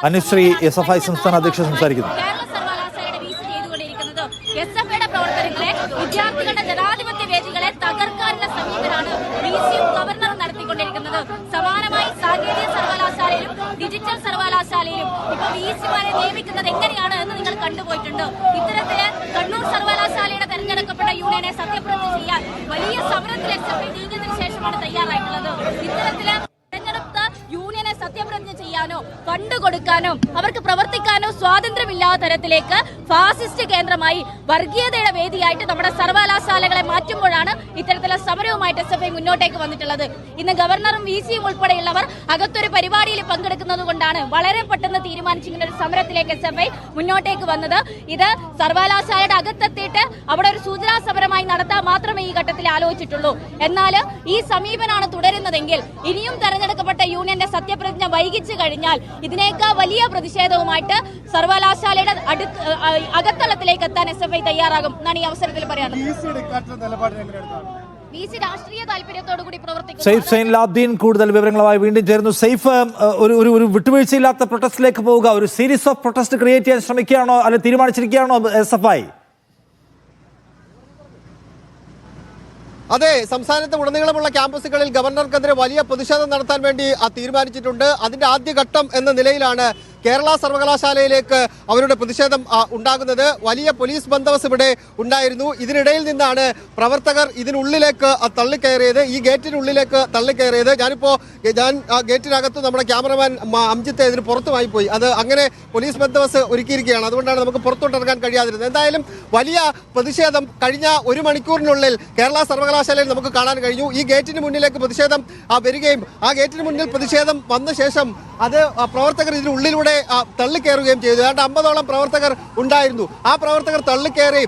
Anusree SFI സംസ്ഥാന അധ്യക്ഷ സംസാരിക്കുന്നു. വിദ്യാർത്ഥികളുടെ ജനാധിപത്യ വേദികളെ തകർക്കാനുള്ള സമീപനമാണ് വിസിയും ഗവർണറും നടത്തിക്കൊണ്ടിരിക്കുന്നത്. സമാനമായി സാങ്കേതിക സർവകലാശാലയിലും ഡിജിറ്റൽ സർവകലാശാലയിലും ഇപ്പൊ വിസിമാരെ നിയമിക്കുന്നത് എങ്ങനെയാണ് എന്ന് നിങ്ങൾ കണ്ടുപോയിട്ടുണ്ടോ? ഇത്തരത്തില് കണ്ണൂർ സർവകലാശാലയുടെ തെരഞ്ഞെടുക്കപ്പെട്ട യൂണിയനെ സത്യപ്രതിജ്ഞ ചെയ്യാൻ വലിയ സമരത്തിൽ SFI നീങ്ങിയതിനു ശേഷമാണ് തയ്യാറായിട്ടുള്ളത്. ഇത്തരത്തില് തെരഞ്ഞെടുത്ത യൂണിയനെ സത്യപ്രതിജ്ഞ ചെയ്യാനോ ഫണ്ട് കൊടുക്കാനോ അവർക്ക് പ്രവർത്തിക്കാനോ സ്വാതന്ത്ര്യമില്ലാത്ത തരത്തിലേക്ക് ഫാസിസ്റ്റ് കേന്ദ്രമായി വർഗീയതയുടെ വേദിയായിട്ട് നമ്മുടെ സർവകലാശാലകളെ മാറ്റുമ്പോഴാണ് ഇത്തരത്തിലുള്ള സമരവുമായിട്ട് SFI മുന്നോട്ടേക്ക് വന്നിട്ടുള്ളത്. ഇന്ന് ഗവർണറും വിസിയും ഉൾപ്പെടെയുള്ളവർ അകത്തൊരു പരിപാടിയിൽ പങ്കെടുക്കുന്നത് കൊണ്ടാണ് വളരെ പെട്ടെന്ന് തീരുമാനിച്ചിങ്ങനെ ഒരു സമരത്തിലേക്ക് SFI മുന്നോട്ടേക്ക് വന്നത്. ഇത് സർവകലാശാലയുടെ അകത്തെത്തിയിട്ട് അവിടെ ഒരു സൂചനാ സമരമായി നടത്താൻ മാത്രമേ ഈ ഘട്ടത്തിൽ ആലോചിച്ചിട്ടുള്ളൂ. എന്നാൽ ഈ സമീപനമാണ് തുടരുന്നതെങ്കിൽ ഇനിയും തെരഞ്ഞെടുക്കപ്പെട്ട യൂണിയന്റെ സത്യപ്രതിജ്ഞ വൈകിച്ചു കഴിഞ്ഞാൽ ഇതിനേക്കാൾ വലിയ പ്രതിഷേധവുമായിട്ട് സർവകലാശാലയുടെ അകത്തളത്തിലേക്ക് എത്താൻ SFI തയ്യാറാകും എന്നാണ് ഈ അവസരത്തിൽ പറയാനുള്ളത്. വിസി രാഷ്ട്രീയ താല്പര്യത്തോടു കൂടി പ്രവർത്തിക്കും. സെയ്ഫ് സൈനുലാബ്ദീൻ കൂടുതൽ വിവരങ്ങളുമായി വീണ്ടും ചേരുന്നു. സെയ്ഫ്, ഒരു വിട്ടുവീഴ്ചയില്ലാത്ത പ്രൊട്ടസ്റ്റിലേക്ക് പോവുക, ഒരു സീരീസ് ഓഫ് പ്രൊട്ടസ്റ്റ് ക്രിയേറ്റ് ചെയ്യാൻ ശ്രമിക്കുകയാണോ അല്ലെങ്കിൽ തീരുമാനിച്ചിരിക്കുകയാണോ SFI? അതെ, സംസ്ഥാനത്ത് ഉടനീളമുള്ള ക്യാമ്പസുകളിൽ ഗവർണർക്കെതിരെ വലിയ പ്രതിഷേധം നടത്താൻ വേണ്ടി തീരുമാനിച്ചിട്ടുണ്ട്. അതിന്റെ ആദ്യഘട്ടം എന്ന നിലയിലാണ് കേരള സർവകലാശാലയിലേക്ക് അവരുടെ പ്രതിഷേധം ഉണ്ടാകുന്നത്. വലിയ പോലീസ് ബന്ദോബസ്ത് ഇവിടെ ഉണ്ടായിരുന്നു. ഇതിനിടയിൽ നിന്നാണ് പ്രവർത്തകർ ഇതിനുള്ളിലേക്ക് തള്ളിക്കയറിയത്, ഈ ഗേറ്റിനുള്ളിലേക്ക് തള്ളിക്കയറിയത്. ഞാൻ ഗേറ്റിനകത്ത് നമ്മുടെ ക്യാമറമാൻ അംജിത്ത് ഇതിന് പുറത്തുമായി പോയി. അത് അങ്ങനെ പോലീസ് ബന്ദോബസ്ത് ഒരുക്കിയിരിക്കുകയാണ്. അതുകൊണ്ടാണ് നമുക്ക് പുറത്തോട്ടിറങ്ങാൻ കഴിയാതിരുന്നത്. എന്തായാലും വലിയ പ്രതിഷേധം കഴിഞ്ഞ ഒരു മണിക്കൂറിനുള്ളിൽ കേരള സർവകലാശാലയിൽ നമുക്ക് കാണാൻ കഴിഞ്ഞു. ഈ ഗേറ്റിന് മുന്നിലേക്ക് പ്രതിഷേധം വരികയും ആ ഗേറ്റിന് മുന്നിൽ പ്രതിഷേധം വന്ന ശേഷം അത് പ്രവർത്തകർ ഇതിനുള്ളിലൂടെ തള്ളിക്കയറുകയും ചെയ്തു. ഏതാണ്ട് 50ഓളം പ്രവർത്തകർ ഉണ്ടായിരുന്നു. ആ പ്രവർത്തകർ തള്ളിക്കയറി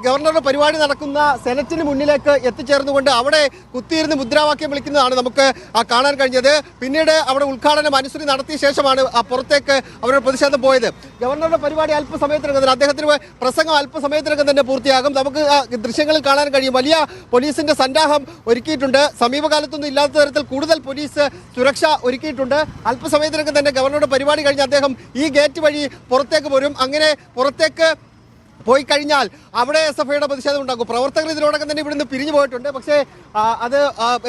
ഗവർണറുടെ പരിപാടി നടക്കുന്ന സെനറ്റിന് മുന്നിലേക്ക് എത്തിച്ചേർന്നുകൊണ്ട് അവിടെ കുത്തിയിരുന്ന് മുദ്രാവാക്യം വിളിക്കുന്നതാണ് നമുക്ക് കാണാൻ കഴിഞ്ഞത്. പിന്നീട് അവിടെ ഉദ്ഘാടനം അനുശ്രീ നടത്തിയ ശേഷമാണ് പുറത്തേക്ക് അവരുടെ പ്രതിഷേധം പോയത്. ഗവർണറുടെ പരിപാടി അല്പസമയത്തിനകം തന്നെ, അദ്ദേഹത്തിന് പ്രസംഗം അല്പസമയത്തിനകം തന്നെ പൂർത്തിയാകും. നമുക്ക് ദൃശ്യങ്ങളിൽ കാണാൻ കഴിയും. വലിയ പോലീസിന്റെ സന്നാഹം ഒരുക്കിയിട്ടുണ്ട്. സമീപകാലത്തൊന്നും ഇല്ലാത്ത തരത്തിൽ കൂടുതൽ പോലീസ് സുരക്ഷ ഒരുക്കിയിട്ടുണ്ട്. അല്പസമയത്തിനകം തന്നെ ഗവർണറുടെ പരിപാടി കഴിഞ്ഞ് അദ്ദേഹം ഈ ഗേറ്റ് വഴി പുറത്തേക്ക് വരും. അങ്ങനെ പുറത്തേക്ക് പോയി കഴിഞ്ഞാൽ അവിടെ SFIയുടെ പ്രതിഷേധം ഉണ്ടാകും. പ്രവർത്തകർ ഇതിനോടൊപ്പം തന്നെ ഇവിടുന്ന് പിരിഞ്ഞു പോയിട്ടുണ്ട്. പക്ഷേ അത്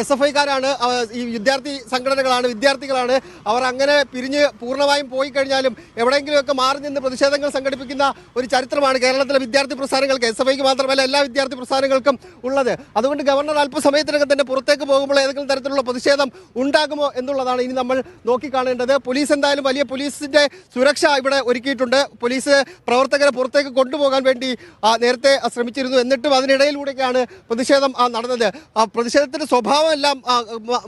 SFIക്കാരാണ്, ഈ വിദ്യാർത്ഥി സംഘടനകളാണ്, വിദ്യാർത്ഥികളാണ്. അവർ അങ്ങനെ പിരിഞ്ഞ് പൂർണ്ണമായും പോയി കഴിഞ്ഞാലും എവിടെയെങ്കിലുമൊക്കെ മാറി നിന്ന് പ്രതിഷേധങ്ങൾ സംഘടിപ്പിക്കുന്ന ഒരു ചരിത്രമാണ് കേരളത്തിലെ വിദ്യാർത്ഥി പ്രസ്ഥാനങ്ങൾക്ക്, SFIക്ക് മാത്രമല്ല എല്ലാ വിദ്യാർത്ഥി പ്രസ്ഥാനങ്ങൾക്കും ഉള്ളത്. അതുകൊണ്ട് ഗവർണർ അല്പസമയത്തിനകം തന്നെ പുറത്തേക്ക് പോകുമ്പോൾ ഏതെങ്കിലും തരത്തിലുള്ള പ്രതിഷേധം ഉണ്ടാകുമോ എന്നുള്ളതാണ് ഇനി നമ്മൾ നോക്കിക്കാണേണ്ടത്. പോലീസ് എന്തായാലും വലിയ പോലീസിന്റെ സുരക്ഷ ഇവിടെ ഒരുക്കിയിട്ടുണ്ട്. പോലീസ് പ്രവർത്തകരെ പുറത്തേക്ക് കൊണ്ടുപോകാൻ വേണ്ടി നേരത്തെ ശ്രമിച്ചിരുന്നു. എന്നിട്ടും അതിനിടയിലൂടെയാണ് പ്രതിഷേധം നടന്നത്. പ്രതിഷേധത്തിന്റെ സ്വഭാവം എല്ലാം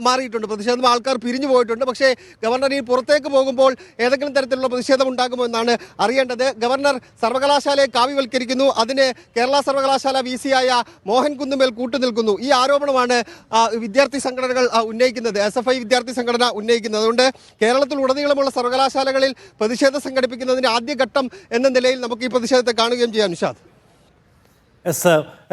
മാറിയിട്ടുണ്ട്. പ്രതിഷേധം ആൾക്കാർ പിരിഞ്ഞു പോയിട്ടുണ്ട്. പക്ഷേ ഗവർണർ ഈ പുറത്തേക്ക് പോകുമ്പോൾ ഏതെങ്കിലും തരത്തിലുള്ള പ്രതിഷേധം ഉണ്ടാകുമോ എന്നാണ് അറിയേണ്ടത്. ഗവർണർ സർവകലാശാലയെ കാവ്യവൽക്കരിക്കുന്നു. അതിന് കേരള സർവകലാശാല വിസിയായ മോഹൻ കുന്നുമേൽ കൂട്ടുനിൽക്കുന്നു. ഈ ആരോപണമാണ് വിദ്യാർത്ഥി സംഘടനകൾ ഉന്നയിക്കുന്നത്, SFI വിദ്യാർത്ഥി സംഘടന ഉന്നയിക്കുന്നത്. അതുകൊണ്ട് കേരളത്തിൽ ഉടനീളമുള്ള സർവകലാശാലകളിൽ പ്രതിഷേധം സംഘടിപ്പിക്കുന്നതിന്റെ ആദ്യഘട്ടം എന്ന നിലയിൽ നമുക്ക് ഈ പ്രതിഷേധത്തെ കാണുകയും ചെയ്യാം. നിഷാദ്,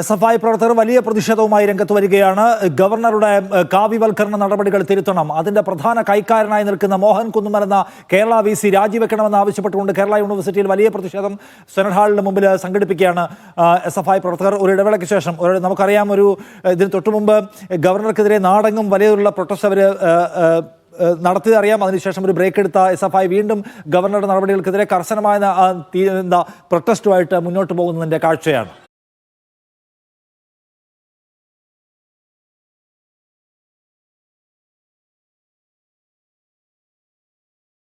SFI പ്രവർത്തകർ വലിയ പ്രതിഷേധവുമായി രംഗത്ത് വരികയാണ്. ഗവർണറുടെ കാവ്യവൽക്കരണ നടപടികൾ തിരുത്തണം, അതിന്റെ പ്രധാന കൈക്കാരനായി നിൽക്കുന്ന മോഹൻ കുന്നുമൽ എന്ന കേരള വിസി രാജിവെക്കണമെന്ന് ആവശ്യപ്പെട്ടുകൊണ്ട് കേരള യൂണിവേഴ്സിറ്റിയിൽ വലിയ പ്രതിഷേധം സെനറ്റ് ഹാളിന് മുമ്പിൽ സംഘടിപ്പിക്കുകയാണ് SFI പ്രവർത്തകർ. ഒരു ഇടവേളയ്ക്ക് ശേഷം നമുക്കറിയാം, ഇതിന് തൊട്ടുമുമ്പ് ഗവർണർക്കെതിരെ നാടെങ്ങും വലിയുള്ള പ്രൊട്ടസ്റ്റ് അവർ നടത്തിയത് അറിയാം. അതിനുശേഷം ഒരു ബ്രേക്ക് എടുത്ത SFI വീണ്ടും ഗവർണറുടെ നടപടികൾക്കെതിരെ കർശനമായ പ്രൊട്ടസ്റ്റുമായിട്ട് മുന്നോട്ട് പോകുന്നതിൻ്റെ കാഴ്ചയാണ്.